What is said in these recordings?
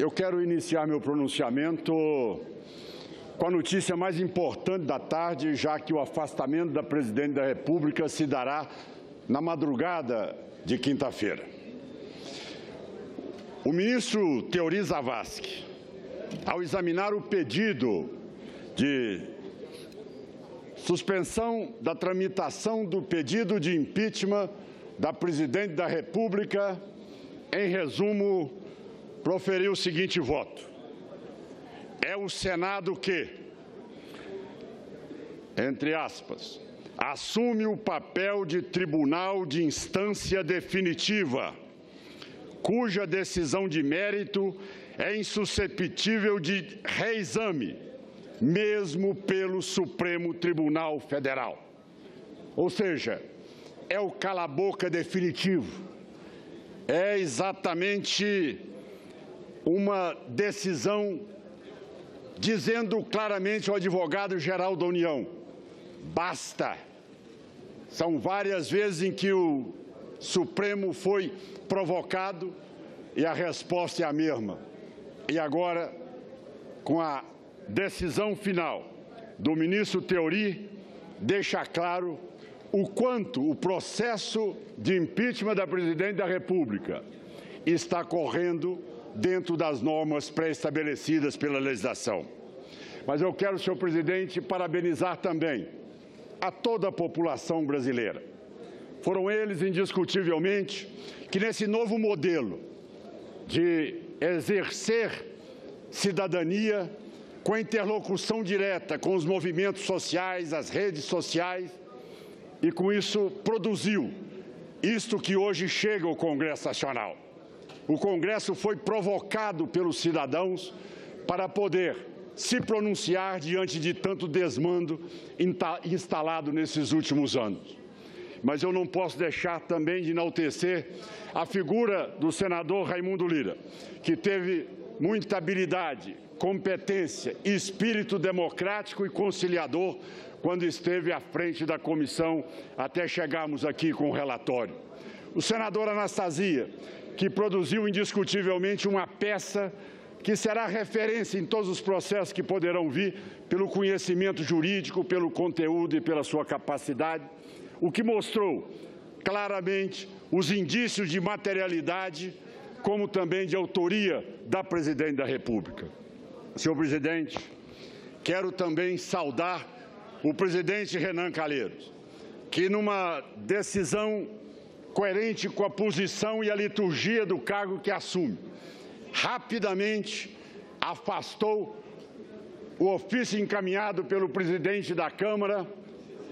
Eu quero iniciar meu pronunciamento com a notícia mais importante da tarde, já que o afastamento da Presidente da República se dará na madrugada de quinta-feira. O ministro Teori Zavascki, ao examinar o pedido de suspensão da tramitação do pedido de impeachment da Presidente da República, em resumo, proferiu o seguinte voto: é o Senado que, entre aspas, assume o papel de tribunal de instância definitiva, cuja decisão de mérito é insuscetível de reexame, mesmo pelo Supremo Tribunal Federal. Ou seja, é o cala-boca definitivo. É exatamente uma decisão dizendo claramente ao advogado-geral da União: basta. São várias vezes em que o Supremo foi provocado e a resposta é a mesma. E agora, com a decisão final do ministro Teori, deixa claro o quanto o processo de impeachment da Presidente da República está correndo dentro das normas pré-estabelecidas pela legislação. Mas eu quero, senhor presidente, parabenizar também a toda a população brasileira. Foram eles, indiscutivelmente, que nesse novo modelo de exercer cidadania com interlocução direta com os movimentos sociais, as redes sociais, e com isso produziu isto que hoje chega ao Congresso Nacional. O Congresso foi provocado pelos cidadãos para poder se pronunciar diante de tanto desmando instalado nesses últimos anos. Mas eu não posso deixar também de enaltecer a figura do senador Raimundo Lira, que teve muita habilidade, competência e espírito democrático e conciliador quando esteve à frente da comissão até chegarmos aqui com o relatório. O senador Anastasia, que produziu indiscutivelmente uma peça que será referência em todos os processos que poderão vir pelo conhecimento jurídico, pelo conteúdo e pela sua capacidade, o que mostrou claramente os indícios de materialidade, como também de autoria da Presidente da República. Senhor presidente, quero também saudar o presidente Renan Calheiros, que numa decisão coerente com a posição e a liturgia do cargo que assume, rapidamente afastou o ofício encaminhado pelo presidente da Câmara,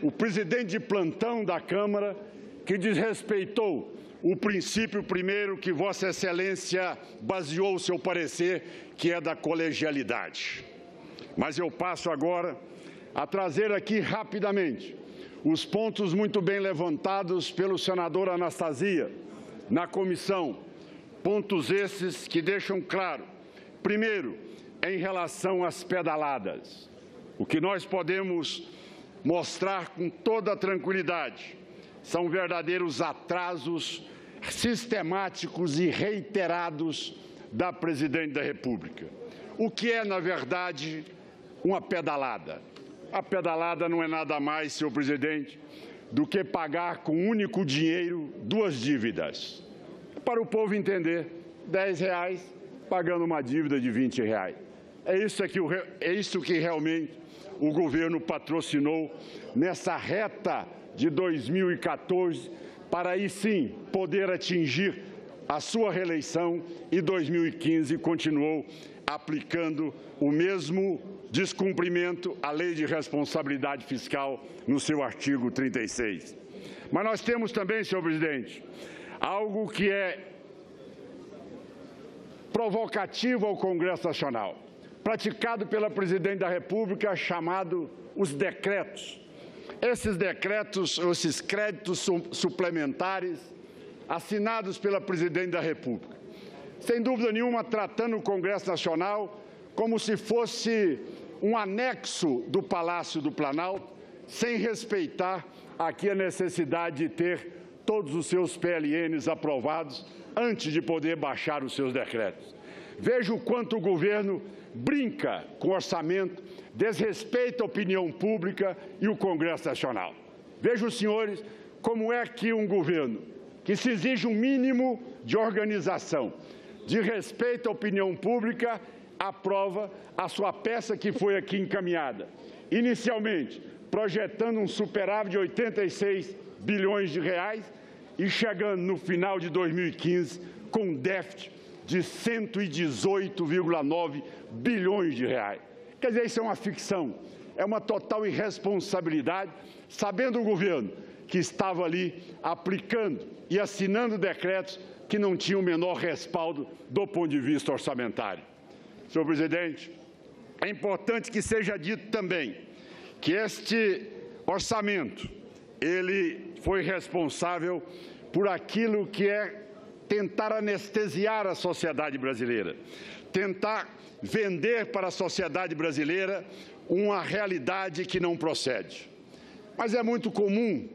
o presidente de plantão da Câmara, que desrespeitou o princípio primeiro que Vossa Excelência baseou o seu parecer, que é da colegialidade. Mas eu passo agora a trazer aqui rapidamente os pontos muito bem levantados pelo senador Anastasia na comissão, pontos esses que deixam claro, primeiro, em relação às pedaladas, o que nós podemos mostrar com toda a tranquilidade são verdadeiros atrasos sistemáticos e reiterados da Presidente da República. O que é, na verdade, uma pedalada? A pedalada não é nada mais, senhor presidente, do que pagar com um único dinheiro duas dívidas. Para o povo entender, R$10 pagando uma dívida de R$20. É isso que realmente o governo patrocinou nessa reta de 2014, para aí sim poder atingir a sua reeleição, e 2015 continuou aplicando o mesmo descumprimento à Lei de Responsabilidade Fiscal no seu artigo 36. Mas nós temos também, senhor presidente, algo que é provocativo ao Congresso Nacional, praticado pela Presidente da República, chamado os decretos. Esses decretos, esses créditos suplementares, assinados pela Presidente da República, sem dúvida nenhuma tratando o Congresso Nacional como se fosse um anexo do Palácio do Planalto, sem respeitar aqui a necessidade de ter todos os seus PLNs aprovados antes de poder baixar os seus decretos. Veja o quanto o governo brinca com o orçamento, desrespeita a opinião pública e o Congresso Nacional. Veja os senhores como é que um governo que se exige um mínimo de organização, de respeito à opinião pública, aprova a sua peça que foi aqui encaminhada. Inicialmente, projetando um superávit de 86 bilhões de reais e chegando no final de 2015 com um déficit de 118,9 bilhões de reais. Quer dizer, isso é uma ficção, é uma total irresponsabilidade, sabendo o governo que estava ali aplicando e assinando decretos que não tinham o menor respaldo do ponto de vista orçamentário. Senhor presidente, é importante que seja dito também que este orçamento, ele foi responsável por aquilo que é tentar anestesiar a sociedade brasileira, tentar vender para a sociedade brasileira uma realidade que não procede. Mas é muito comum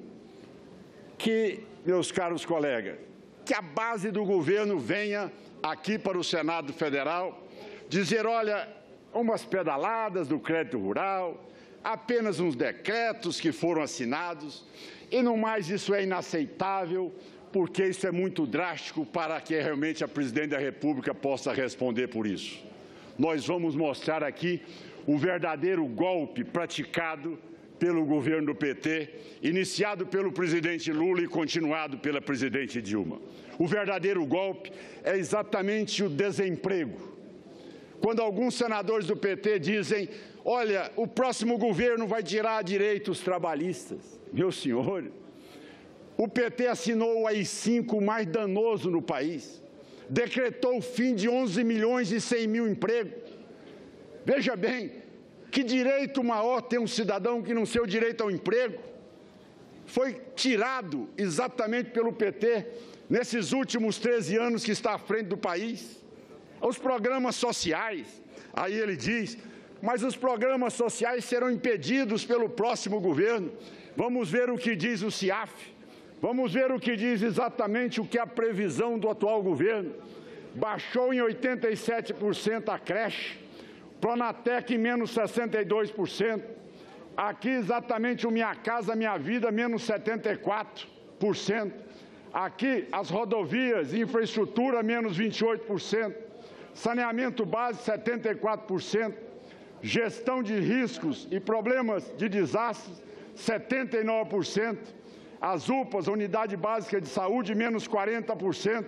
que, meus caros colegas, que a base do governo venha aqui para o Senado Federal dizer, olha, umas pedaladas do crédito rural, apenas uns decretos que foram assinados, e no mais isso é inaceitável, porque isso é muito drástico para que realmente a presidente da República possa responder por isso. Nós vamos mostrar aqui o verdadeiro golpe praticado pelo governo do PT, iniciado pelo presidente Lula e continuado pela presidente Dilma. O verdadeiro golpe é exatamente o desemprego. Quando alguns senadores do PT dizem, olha, o próximo governo vai tirar direitos trabalhistas. Meus senhores, o PT assinou o AI-5 mais danoso no país, decretou o fim de 11 milhões e 100 mil empregos. Veja bem, que direito maior tem um cidadão que não seu direito ao emprego? Foi tirado exatamente pelo PT nesses últimos 13 anos que está à frente do país. Os programas sociais, aí ele diz, mas os programas sociais serão impedidos pelo próximo governo. Vamos ver o que diz o CIAF. Vamos ver o que diz exatamente o que é a previsão do atual governo. Baixou em 87% a creche, Pronatec em menos 62%, aqui exatamente o Minha Casa Minha Vida menos 74%, aqui as rodovias e infraestrutura menos 28%, saneamento básico 74%, gestão de riscos e problemas de desastres 79%, as UPAs, a Unidade Básica de Saúde, menos 40%,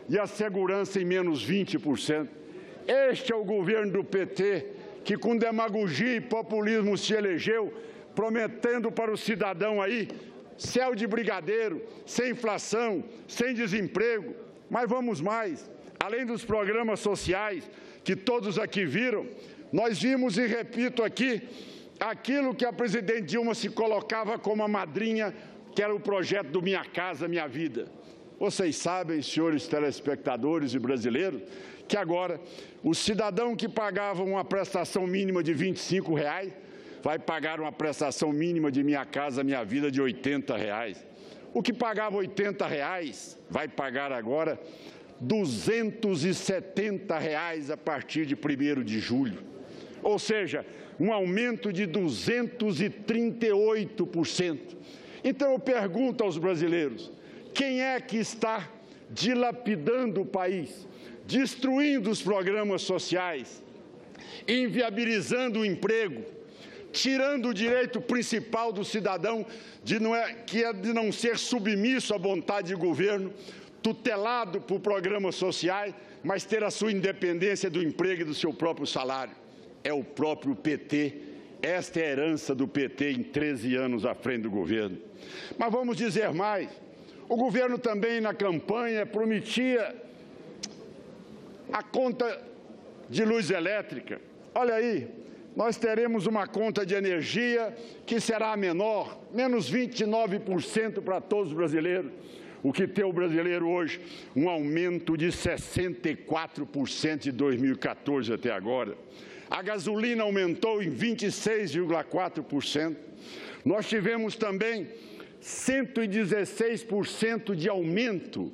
e a segurança em menos 20%. Este é o governo do PT, que com demagogia e populismo se elegeu, prometendo para o cidadão aí céu de brigadeiro, sem inflação, sem desemprego. Mas vamos mais, além dos programas sociais que todos aqui viram, nós vimos, e repito aqui, aquilo que a presidente Dilma se colocava como a madrinha, que era o projeto do Minha Casa Minha Vida. Vocês sabem, senhores telespectadores e brasileiros, que agora o cidadão que pagava uma prestação mínima de R$ 25 vai pagar uma prestação mínima de Minha Casa Minha Vida de R$ 80. O que pagava R$ 80 vai pagar agora R$ 270 a partir de 1º de julho. Ou seja, um aumento de 238%. Então eu pergunto aos brasileiros, quem é que está dilapidando o país, destruindo os programas sociais, inviabilizando o emprego, tirando o direito principal do cidadão de não ser submisso à vontade de governo, tutelado por programas sociais, mas ter a sua independência do emprego e do seu próprio salário? É o próprio PT. Esta é a herança do PT em 13 anos à frente do governo. Mas vamos dizer mais. O governo também, na campanha, prometia a conta de luz elétrica. Olha aí, nós teremos uma conta de energia que será menor, menos 29% para todos os brasileiros. O que tem o brasileiro hoje? Um aumento de 64% de 2014 até agora. A gasolina aumentou em 26,4%. Nós tivemos também 116% de aumento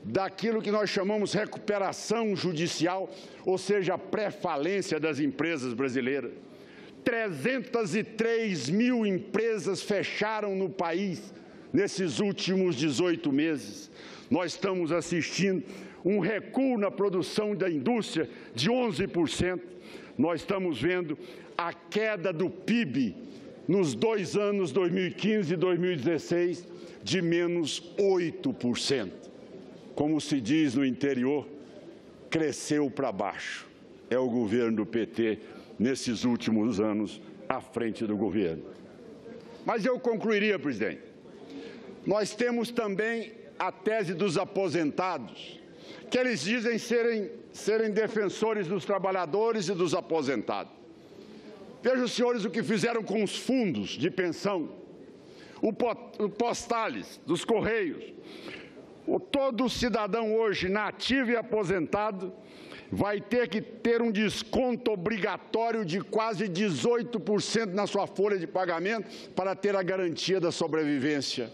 daquilo que nós chamamos recuperação judicial, ou seja, a pré-falência das empresas brasileiras. 303 mil empresas fecharam no país nesses últimos 18 meses. Nós estamos assistindo um recuo na produção da indústria de 11%. Nós estamos vendo a queda do PIB nos 2 anos, 2015 e 2016, de menos 8%. Como se diz no interior, cresceu para baixo. É o governo do PT nesses últimos anos à frente do governo. Mas eu concluiria, presidente. Nós temos também a tese dos aposentados, que eles dizem serem defensores dos trabalhadores e dos aposentados. Vejam, senhores, o que fizeram com os fundos de pensão, o Postales, dos Correios. Todo cidadão hoje, nativo e aposentado, vai ter que ter um desconto obrigatório de quase 18% na sua folha de pagamento para ter a garantia da sobrevivência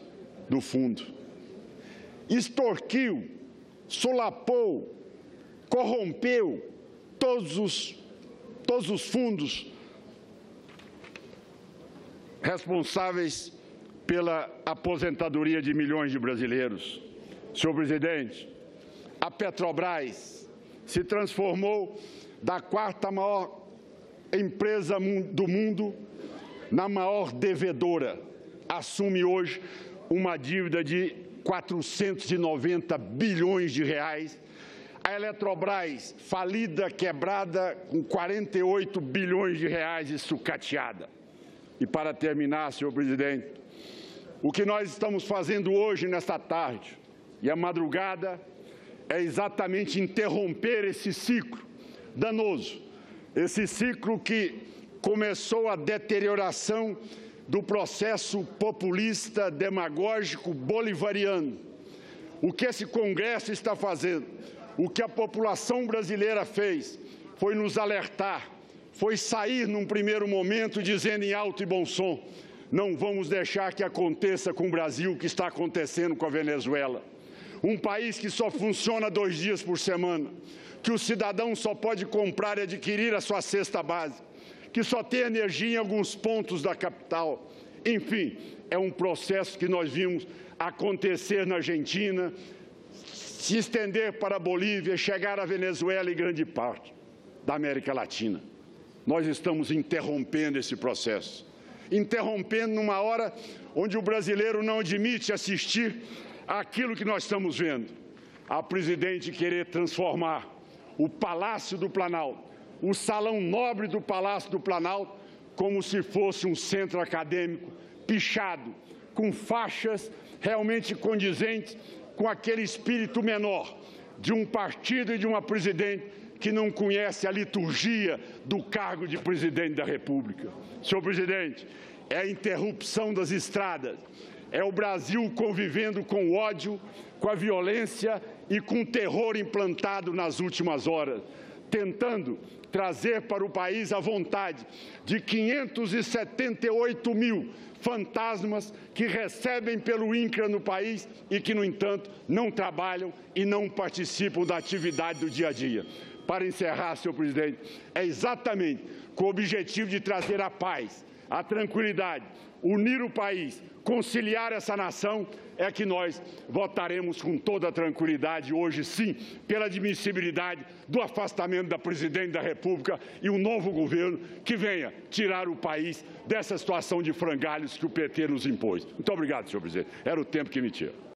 do fundo. Extorquiu, solapou, corrompeu todos os fundos responsáveis pela aposentadoria de milhões de brasileiros. Senhor presidente, a Petrobras se transformou da 4ª maior empresa do mundo na maior devedora. Assume hoje uma dívida de 490 bilhões de reais. A Eletrobras, falida, quebrada, com 48 bilhões de reais e sucateada. E para terminar, senhor presidente, o que nós estamos fazendo hoje, nesta tarde e a madrugada, é exatamente interromper esse ciclo danoso, esse ciclo que começou a deterioração do processo populista, demagógico, bolivariano. O que esse Congresso está fazendo, o que a população brasileira fez, foi nos alertar, foi sair num primeiro momento dizendo em alto e bom som: não vamos deixar que aconteça com o Brasil o que está acontecendo com a Venezuela. Um país que só funciona 2 dias por semana, que o cidadão só pode comprar e adquirir a sua cesta básica, que só tem energia em alguns pontos da capital. Enfim, é um processo que nós vimos acontecer na Argentina, se estender para a Bolívia, chegar à Venezuela e grande parte da América Latina. Nós estamos interrompendo esse processo, interrompendo numa hora onde o brasileiro não admite assistir àquilo que nós estamos vendo. A presidente querer transformar o Palácio do Planalto, o salão nobre do Palácio do Planalto, como se fosse um centro acadêmico pichado, com faixas realmente condizentes com aquele espírito menor de um partido e de uma presidente que não conhece a liturgia do cargo de presidente da República. Senhor presidente, é a interrupção das estradas, é o Brasil convivendo com o ódio, com a violência e com o terror implantado nas últimas horas, tentando trazer para o país a vontade de 578 mil fantasmas que recebem pelo INCRA no país e que, no entanto, não trabalham e não participam da atividade do dia a dia. Para encerrar, senhor presidente, é exatamente com o objetivo de trazer a paz, a tranquilidade, unir o país, conciliar essa nação, é que nós votaremos com toda a tranquilidade hoje, sim, pela admissibilidade do afastamento da presidente da República e um novo governo que venha tirar o país dessa situação de frangalhos que o PT nos impôs. Muito obrigado, senhor presidente. Era o tempo que me tinha.